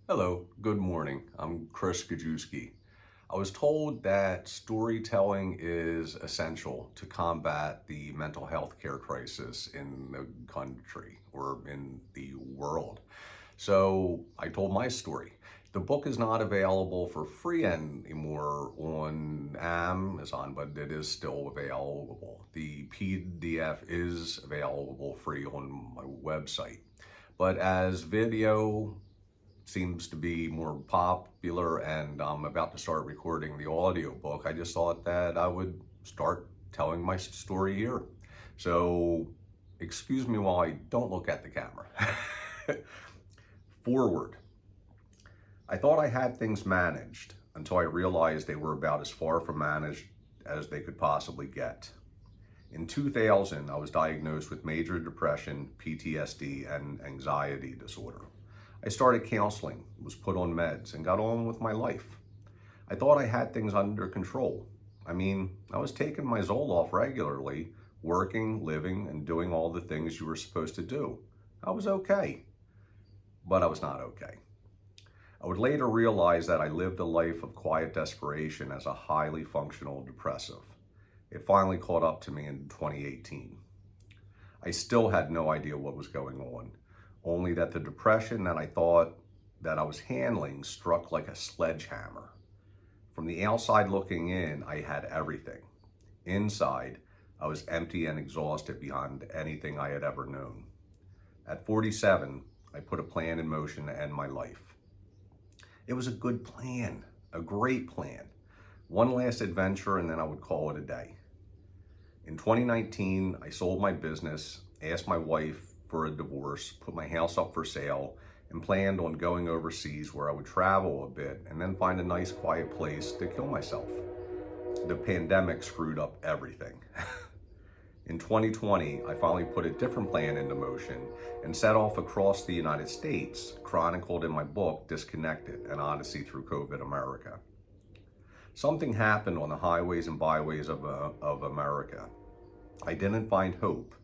Hello, good morning. I'm Chris Gajewski. I was told that storytelling is essential to combat the mental health care crisis in the country or in the world. So I told my story. The book is not available for free anymore on Amazon, but it is still available. The PDF is available free on my website. But as video seems to be more popular and I'm about to start recording the audiobook, I just thought that I would start telling my story here. So excuse me while I don't look at the camera. Foreword. I thought I had things managed until I realized they were about as far from managed as they could possibly get. In 2000, I was diagnosed with major depression, PTSD, and anxiety disorder. I started counseling, was put on meds, and got on with my life. I thought I had things under control. I mean, I was taking my Zoloft regularly, working, living, and doing all the things you were supposed to do. I was okay, but I was not okay. I would later realize that I lived a life of quiet desperation as a highly functional depressive. It finally caught up to me in 2018. I still had no idea what was going on, only that the depression that I thought that I was handling struck like a sledgehammer. From the outside looking in, I had everything. Inside, I was empty and exhausted beyond anything I had ever known. At 47, I put a plan in motion to end my life. It was a good plan, a great plan. One last adventure and then I would call it a day. In 2019, I sold my business, asked my wife for a divorce, put my house up for sale, and planned on going overseas where I would travel a bit and then find a nice quiet place to kill myself. The pandemic screwed up everything. In 2020, I finally put a different plan into motion and set off across the United States, chronicled in my book, Disconnected, An Odyssey Through COVID America. Something happened on the highways and byways of America. I didn't find hope,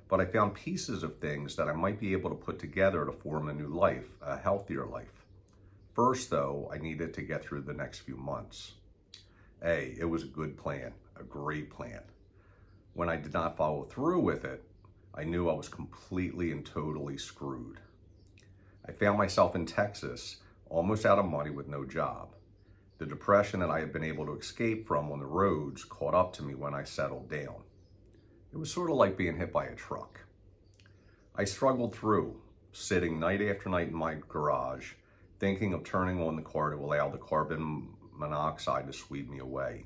but I found pieces of things that I might be able to put together to form a new life, a healthier life. First, though, I needed to get through the next few months. It was a good plan, a great plan. When I did not follow through with it, I knew I was completely and totally screwed. I found myself in Texas, almost out of money with no job. The depression that I had been able to escape from on the roads caught up to me when I settled down. It was sort of like being hit by a truck. I struggled through, sitting night after night in my garage, thinking of turning on the car to allow the carbon monoxide to sweep me away.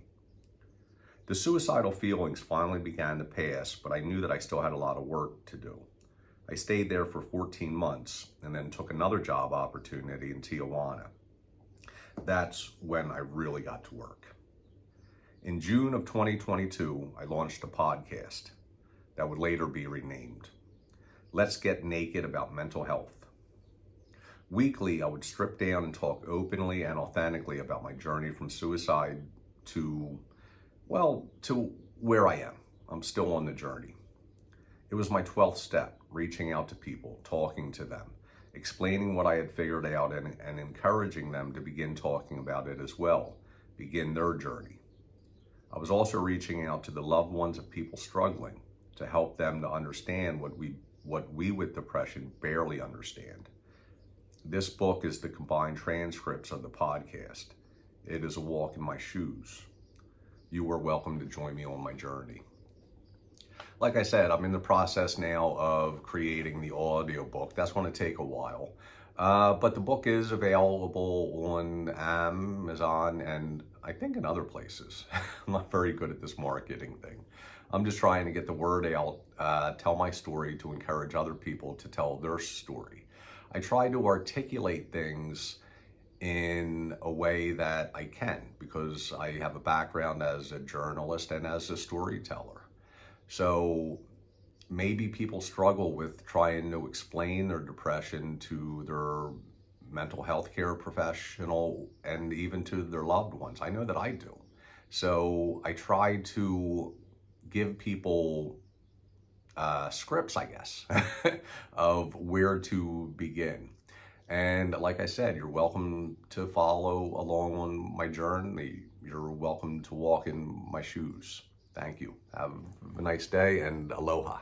The suicidal feelings finally began to pass, but I knew that I still had a lot of work to do. I stayed there for 14 months and then took another job opportunity in Tijuana. That's when I really got to work. In June of 2022, I launched a podcast that would later be renamed Let's Get Naked About Mental Health. Weekly, I would strip down and talk openly and authentically about my journey from suicide to where I am. I'm still on the journey. It was my 12th step, reaching out to people, talking to them, explaining what I had figured out and encouraging them to begin talking about it as well, begin their journey. I was also reaching out to the loved ones of people struggling to help them to understand what we with depression barely understand. This book is the combined transcripts of the podcast. It is a walk in my shoes. You are welcome to join me on my journey. Like I said, I'm in the process now of creating the audiobook. That's going to take a while. But the book is available on Amazon and I think in other places. I'm not very good at this marketing thing. I'm just trying to get the word out, tell my story to encourage other people to tell their story. I try to articulate things in a way that I can because I have a background as a journalist and as a storyteller. So maybe people struggle with trying to explain their depression to their mental health care professional and even to their loved ones. I know that I do. So I try to give people scripts, I guess, of where to begin. And like I said, you're welcome to follow along on my journey. You're welcome to walk in my shoes. Thank you. Have a nice day and aloha.